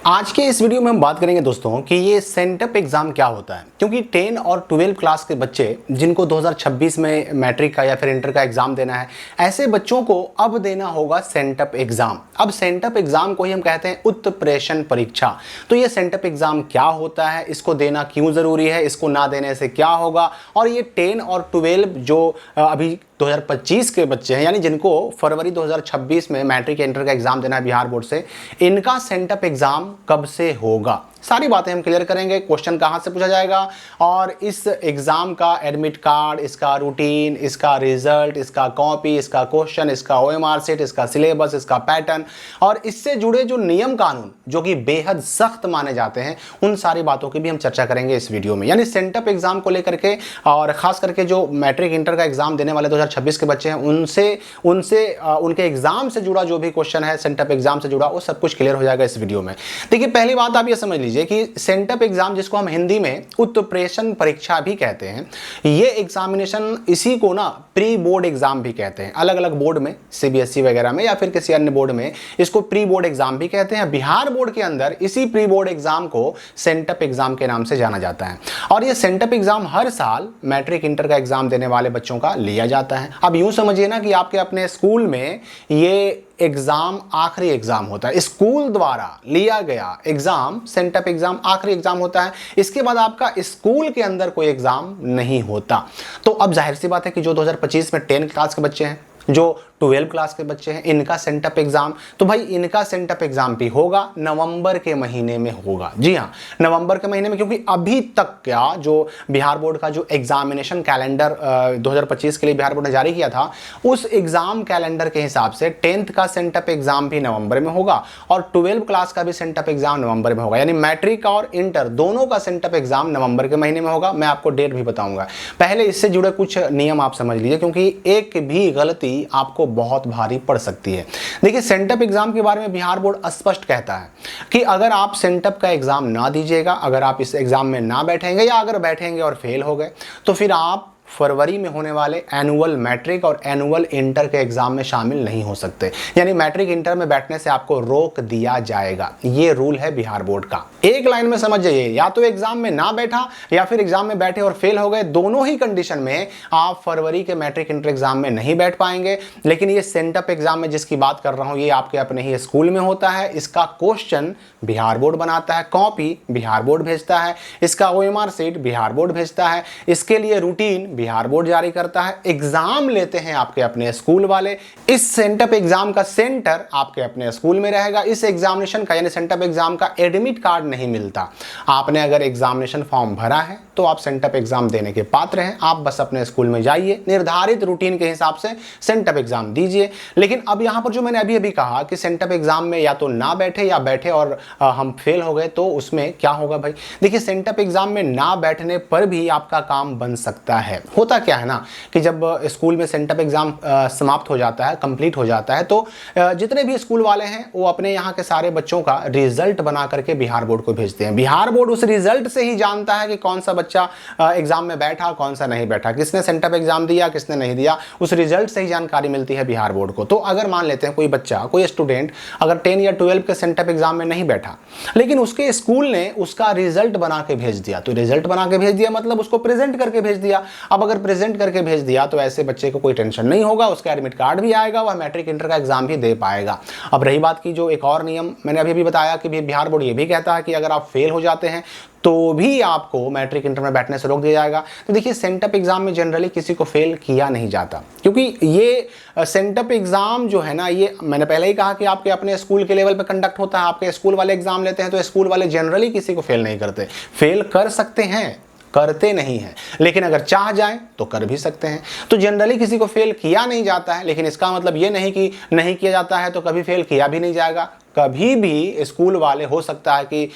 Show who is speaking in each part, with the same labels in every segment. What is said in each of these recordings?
Speaker 1: आज के इस वीडियो में हम बात करेंगे दोस्तों कि ये सेंटअप एग्जाम क्या होता है, क्योंकि 10 और 12 क्लास के बच्चे जिनको 2026 में मैट्रिक का या फिर इंटर का एग्जाम देना है, ऐसे बच्चों को अब देना होगा सेंटअप एग्जाम। अब सेंटअप एग्जाम को ही हम कहते हैं उत्प्रेषण परीक्षा। तो ये सेंटअप एग्जाम क्या होता है, इसको देना क्यों जरूरी है, इसको ना देने से क्या होगा, और ये 10 और 12 जो अभी 2025 के बच्चे हैं, यानी जिनको फरवरी 2026 में मैट्रिक इंटर का एग्जाम देना है बिहार बोर्ड से, इनका सेंटअप एग्जाम कब से होगा, सारी बातें हम क्लियर करेंगे। क्वेश्चन कहां से पूछा जाएगा और इस एग्जाम का एडमिट कार्ड, इसका रूटीन, इसका रिजल्ट, इसका कॉपी, इसका क्वेश्चन, इसका ओएमआर सीट, इसका सिलेबस, इसका पैटर्न और इससे जुड़े जो नियम कानून जो कि बेहद सख्त माने जाते हैं, उन सारी बातों की भी हम चर्चा करेंगे इस वीडियो में। यानी सेंटअप एग्जाम को लेकर के और खास करके जो मैट्रिक इंटर का एग्जाम देने वाले 2026 के बच्चे हैं, उनके एग्जाम से जुड़ा जो भी क्वेश्चन है, सेंटअप एग्जाम से जुड़ा, वो सब कुछ क्लियर हो जाएगा इस वीडियो में। देखिए, पहली बात आप ये समझ लीजिए कि सेंटअप एग्जाम, जिसको हम हिंदी में उत्प्रेषण परीक्षा भी कहते हैं, ये एग्जामिनेशन, इसी को ना प्री बोर्ड एग्जाम भी कहते हैं। अलग अलग बोर्ड में, सीबीएसई वगैरह में या फिर किसी अन्य बोर्ड में इसको प्री बोर्ड एग्जाम भी कहते हैं। बिहार बोर्ड के अंदर इसी प्री बोर्ड एग्जाम को सेंटअप एग्जाम के नाम से जाना जाता है। और ये सेंटअप एग्जाम हर साल मैट्रिक इंटर का एग्जाम देने वाले बच्चों का लिया जाता है। अब यूं समझिए ना कि आपके अपने स्कूल में ये एग्जाम आखिरी एग्जाम होता है। स्कूल द्वारा लिया गया एग्जाम, सेंटअप एग्जाम आखिरी एग्जाम होता है। इसके बाद आपका स्कूल के अंदर कोई एग्जाम नहीं होता। तो अब जाहिर सी बात है कि जो 2025 में 10 क्लास के बच्चे हैं, जो 12 क्लास के बच्चे हैं, इनका सेंटअप एग्जाम, तो भाई इनका सेंटअप एग्जाम भी होगा, नवंबर के महीने में होगा। जी हाँ, नवंबर के महीने में, क्योंकि अभी तक क्या जो बिहार बोर्ड का जो एग्जामिनेशन कैलेंडर 2025 के लिए बिहार बोर्ड ने जारी किया था, उस एग्जाम कैलेंडर के हिसाब से 10th का सेंटअप एग्जाम भी नवंबर में होगा और 12 क्लास का भी सेंटअप एग्जाम नवंबर में होगा। यानी मैट्रिक और इंटर दोनों का सेंटअप एग्जाम नवंबर के महीने में होगा। मैं आपको डेट भी बताऊंगा। पहले इससे जुड़े कुछ नियम आप समझ लीजिए, क्योंकि एक भी गलती आपको बहुत भारी पड़ सकती है। देखिए, सेंटअप एग्जाम के बारे में बिहार बोर्ड स्पष्ट कहता है कि अगर आप सेंटअप का एग्जाम ना दीजिएगा, अगर आप इस एग्जाम में ना बैठेंगे या अगर बैठेंगे और फेल हो गए, तो फिर आप फरवरी में होने वाले एनुअल मैट्रिक और एनुअल इंटर के एग्जाम में शामिल नहीं हो सकते। यानी मैट्रिक इंटर में बैठने से आपको रोक दिया जाएगा। ये रूल है बिहार बोर्ड का। एक लाइन में समझ जाइए, या तो एग्जाम में ना बैठा या फिर एग्जाम में बैठे और फेल हो गए, दोनों ही कंडीशन में आप फरवरी के मैट्रिक इंटर एग्जाम में नहीं बैठ पाएंगे। लेकिन ये सेंटअप एग्जाम में जिसकी बात कर रहा हूं, ये आपके अपने ही स्कूल में होता है। इसका क्वेश्चन बिहार बोर्ड बनाता है, कॉपी बिहार बोर्ड भेजता है, इसका ओएमआर सीट बिहार बोर्ड भेजता है, इसके लिए रूटीन बिहार बोर्ड जारी करता है। एग्जाम लेते हैं आपके अपने स्कूल वाले। इस सेंटअप एग्जाम का सेंटर आपके अपने स्कूल में रहेगा। इस एग्जामिनेशन का, यानी सेंटअप एग्जाम का एडमिट कार्ड नहीं मिलता। आपने अगर एग्जामिनेशन फॉर्म भरा है तो आप सेंटअप एग्जाम देने के पात्र हैं। आप बस अपने स्कूल में जाइए, निर्धारित रूटीन के हिसाब से सेंटअप एग्जाम दीजिए। लेकिन अब यहां पर जो मैंने अभी अभी कहा कि सेंटअप एग्जाम में या तो ना बैठे या बैठे और हम फेल हो गए, तो उसमें क्या होगा भाई? देखिए, सेंटअप एग्जाम में ना बैठने पर भी आपका काम बन सकता है। होता क्या है ना कि जब स्कूल में सेंटअप एग्जाम समाप्त हो जाता है, कंप्लीट हो जाता है, तो जितने भी स्कूल वाले हैं वो अपने यहाँ के सारे बच्चों का रिजल्ट बना करके बिहार बोर्ड को भेजते हैं। बिहार बोर्ड उस रिजल्ट से ही जानता है कि कौन सा बच्चा एग्जाम में बैठा, कौन सा नहीं बैठा, किसने सेंटअप एग्जाम दिया, किसने नहीं दिया। उस रिजल्ट से ही जानकारी मिलती है बिहार बोर्ड को। तो अगर मान लेते हैं कोई बच्चा, कोई स्टूडेंट अगर 10 या 12 के सेंटअप एग्जाम में नहीं बैठा, लेकिन उसके स्कूल ने उसका रिजल्ट बना के भेज दिया, तो रिजल्ट बना के भेज दिया मतलब उसको प्रेजेंट करके भेज दिया। अब अगर प्रेजेंट करके भेज दिया तो ऐसे बच्चे को कोई टेंशन नहीं होगा, उसका एडमिट कार्ड भी आएगा, वह मैट्रिक इंटर का एग्जाम भी दे पाएगा। अब रही बात की जो एक और नियम मैंने अभी भी बताया कि बिहार बोर्ड ये भी कहता है कि अगर आप फेल हो जाते हैं तो भी आपको मैट्रिक इंटर में बैठने से रोक दिया जाएगा। तो देखिए, सेंटअप एग्जाम में जनरली किसी को फेल किया नहीं जाता, क्योंकि ये सेंटअप एग्जाम जो है ना, ये मैंने पहले ही कहा कि आपके अपने स्कूल के लेवल पे कंडक्ट होता है। आपके स्कूल वाले एग्जाम लेते हैं तो स्कूल वाले जनरली किसी को फेल नहीं करते। फेल कर सकते हैं, करते नहीं हैं, लेकिन अगर चाह जाएं तो कर भी सकते हैं। तो जनरली किसी को फेल किया नहीं जाता है, लेकिन इसका मतलब ये नहीं कि नहीं किया जाता है तो कभी फेल किया भी नहीं जाएगा। कभी भी स्कूल वाले हो सकता है कि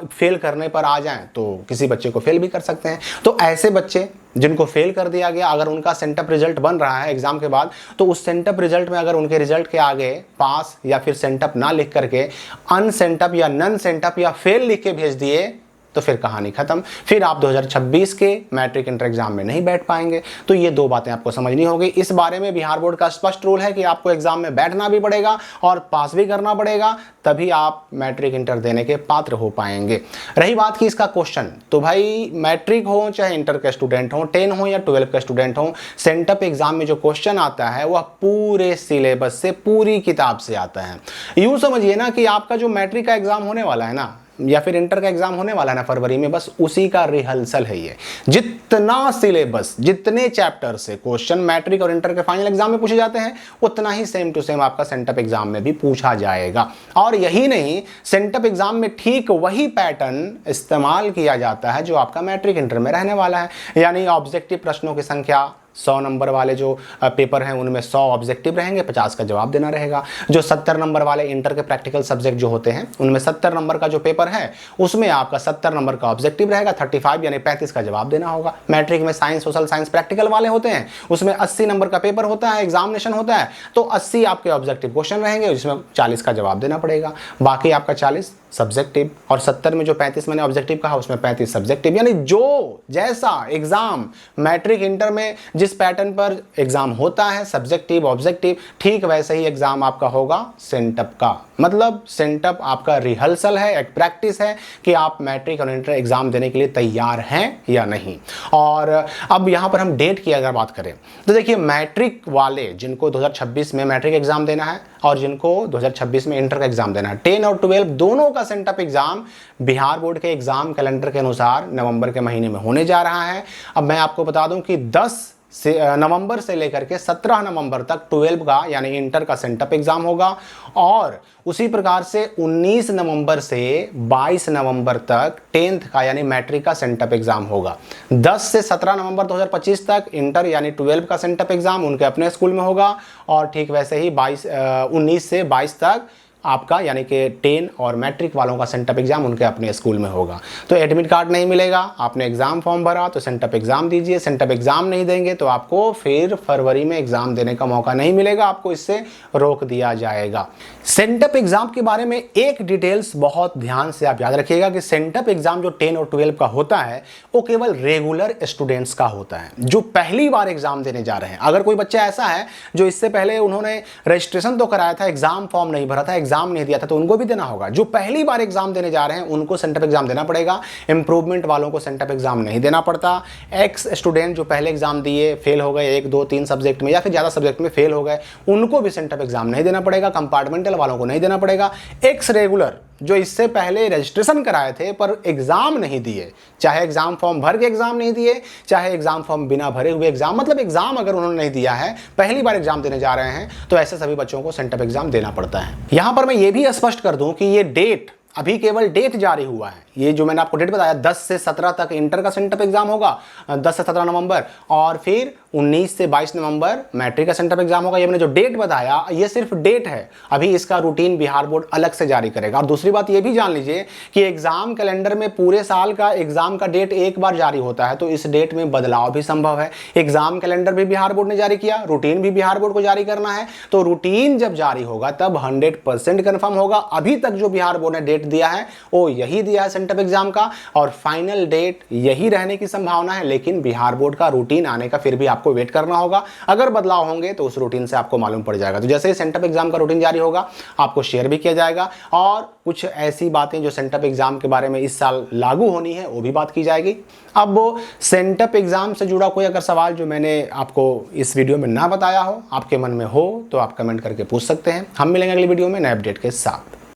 Speaker 1: फेल करने पर आ जाएं तो किसी बच्चे को फेल भी कर सकते हैं। तो ऐसे बच्चे जिनको फेल कर दिया गया, अगर उनका सेंटअप रिजल्ट बन रहा है एग्जाम के बाद, तो उस सेंटअप रिजल्ट में अगर उनके रिजल्ट के आगे पास या फिर सेंटअप ना लिख करके अनसेंटअप या नन सेंटअप या फेल लिख के भेज दिए, तो फिर कहानी खत्म, फिर आप 2026 के मैट्रिक इंटर एग्जाम में नहीं बैठ पाएंगे। तो ये दो बातें आपको समझनी होगी। इस बारे में बिहार बोर्ड का स्पष्ट रूल है कि आपको एग्जाम में बैठना भी पड़ेगा और पास भी करना पड़ेगा, तभी आप मैट्रिक इंटर देने के पात्र हो पाएंगे। रही बात की इसका क्वेश्चन, तो भाई मैट्रिक हो चाहे इंटर के स्टूडेंट हो, 10 हो या 12 के स्टूडेंट हो, सेंटअप एग्जाम में जो क्वेश्चन आता है वह पूरे सिलेबस से, पूरी किताब से आता है। यूं समझिए ना कि आपका जो मैट्रिक का एग्जाम होने वाला है ना, या फिर इंटर का एग्जाम होने वाला है ना फरवरी में, बस उसी का रिहर्सल है ये। जितना सिलेबस, जितने चैप्टर से क्वेश्चन मैट्रिक और इंटर के फाइनल एग्जाम में पूछे जाते हैं, उतना ही सेम टू सेम आपका सेंटअप एग्जाम में भी पूछा जाएगा। और यही नहीं, सेंटअप एग्जाम में ठीक वही पैटर्न इस्तेमाल किया जाता है जो आपका मैट्रिक इंटर में रहने वाला है। यानी ऑब्जेक्टिव प्रश्नों की संख्या 100 नंबर वाले जो पेपर हैं उनमें 100 ऑब्जेक्टिव रहेंगे, 50 का जवाब देना रहेगा। जो 70 नंबर वाले इंटर के प्रैक्टिकल सब्जेक्ट जो होते हैं उनमें 70 नंबर का जो पेपर है उसमें आपका 70 नंबर का ऑब्जेक्टिव रहेगा, 35 यानी 35 का जवाब देना होगा। मैट्रिक में साइंस, सोशल साइंस प्रैक्टिकल वाले होते हैं, उसमें 80 नंबर का पेपर होता है, एग्जामिनेशन होता है, तो 80 आपके ऑब्जेक्टिव क्वेश्चन रहेंगे, जिसमें 40 का जवाब देना पड़ेगा, बाकी आपका 40 सब्जेक्टिव। और 70 में जो 35 मैंने ऑब्जेक्टिव कहा उसमें 35 सब्जेक्टिव। यानी जो जैसा एग्जाम मैट्रिक इंटर में जिस पैटर्न पर एग्जाम होता है, सब्जेक्टिव ऑब्जेक्टिव, ठीक वैसे ही एग्जाम आपका होगा सेंटअप का। मतलब सेंटअप आपका रिहर्सल है, एक प्रैक्टिस है कि आप मैट्रिक और इंटर एग्जाम देने के लिए तैयार हैं या नहीं। और अब यहां पर हम डेट की अगर बात करें तो देखिए, मैट्रिक वाले जिनको 2026 में मैट्रिक एग्जाम देना है और जिनको 2026 में इंटर का एग्जाम देना है, 10 और 12 दोनों का सेंटअप एग्जाम बिहार बोर्ड के एग्जाम कैलेंडर के अनुसार नवंबर के महीने में होने जा रहा है। अब मैं आपको बता दूं कि 10 नवंबर से लेकर के 17 नवंबर तक 12 का यानी इंटर का सेंटअप एग्जाम होगा, और उसी प्रकार से 19 नवंबर से 22 नवंबर तक 10th का यानी मैट्रिक का सेंटअप एग्जाम होगा। 10 से 17 नवंबर 2025 तक इंटर यानी 12 का सेंटअप एग्जाम उनके अपने स्कूल में होगा, और ठीक वैसे ही 19 से 22 तक आपका यानी कि 10 और मैट्रिक वालों का सेंटअप एग्जाम उनके अपने स्कूल में होगा। तो एडमिट कार्ड नहीं मिलेगा, आपने एग्जाम फॉर्म भरा तो सेंटअप एग्जाम दीजिए, सेंटअप एग्जाम नहीं देंगे तो आपको फिर फरवरी में एग्जाम देने का मौका नहीं मिलेगा, आपको इससे रोक दिया जाएगा। सेंटअप एग्जाम के बारे में एक डिटेल्स बहुत ध्यान से आप याद रखिएगा कि सेंटअप एग्जाम जो 10 और 12 का होता है वो केवल रेगुलर स्टूडेंट्स का होता है, जो पहली बार एग्जाम देने जा रहे हैं। अगर कोई बच्चा ऐसा है जो इससे पहले उन्होंने रजिस्ट्रेशन तो कराया था, एग्जाम फॉर्म नहीं भरा था, एग्जाम नहीं दिया था, तो उनको भी देना होगा। जो पहली बार एग्जाम देने जा रहे हैं उनको सेंटअप एग्जाम देना पड़ेगा। इंप्रूवमेंट वालों को सेंटअप एग्जाम नहीं देना पड़ता। एक्स स्टूडेंट जो पहले एग्जाम दिए, फेल हो गए 1, 2, 3 सब्जेक्ट में या फिर ज़्यादा सब्जेक्ट में फेल हो गए, उनको भी सेंटअप एग्जाम नहीं देना पड़ेगा। कंपार्टमेंटल वालों को नहीं देना पड़ेगा। एक्स रेगुलर जो इससे पहले रजिस्ट्रेशन कराए थे पर एग्जाम नहीं दिए, चाहे एग्जाम फॉर्म भर के एग्जाम नहीं दिए, चाहे एग्जाम फॉर्म बिना भरे हुए एग्जाम, मतलब एग्जाम अगर उन्होंने नहीं दिया है, पहली बार एग्जाम देने जा रहे हैं, तो ऐसे सभी बच्चों को सेंटअप एग्जाम देना पड़ता है। यहां पर मैं ये भी स्पष्ट कर दूं कि ये डेट अभी केवल डेट जारी हुआ है। ये जो मैंने आपको डेट बताया 10 से 17 तक इंटर का सेंटअप एग्जाम होगा, 10 से 17 नवंबर, और फिर 19 से 22 नवंबर मैट्रिक का सेंटअप एग्जाम होगा। ये मैंने जो डेट बताया ये सिर्फ डेट है, अभी इसका रूटीन बिहार बोर्ड अलग से जारी करेगा। और दूसरी बात ये भी जान लीजिए कि एग्जाम कैलेंडर में पूरे साल का एग्जाम का डेट एक बार जारी होता है, तो इस डेट में बदलाव भी संभव है। एग्जाम कैलेंडर भी बिहार बोर्ड ने जारी किया, रूटीन भी बिहार बोर्ड को जारी करना है, तो रूटीन जब जारी होगा तब 100% कन्फर्म होगा। अभी तक जो बिहार बोर्ड ने डेट दिया है वो यही दिया है सेंटअप एग्जाम का, और फाइनल डेट यही रहने की संभावना है। लेकिन बिहार बोर्ड का रूटीन आने का फिर भी आपको वेट करना होगा। अगर बदलाव होंगे तो उस रूटीन से आपको मालूम पड़ जाएगा। तो जैसे ही सेंटअप एग्जाम का रूटीन जारी होगा आपको शेयर भी किया जाएगा, और कुछ ऐसी बातें जो सेंटअप एग्जाम के बारे में इस साल लागू होनी है वो भी बात की जाएगी। अब वो सेंटअप एग्जाम से जुड़ा कोई अगर सवाल जो मैंने आपको इस वीडियो में ना बताया हो, आपके मन में हो, तो आप कमेंट करके पूछ सकते हैं। हम मिलेंगे अगली वीडियो में नए अपडेट के साथ।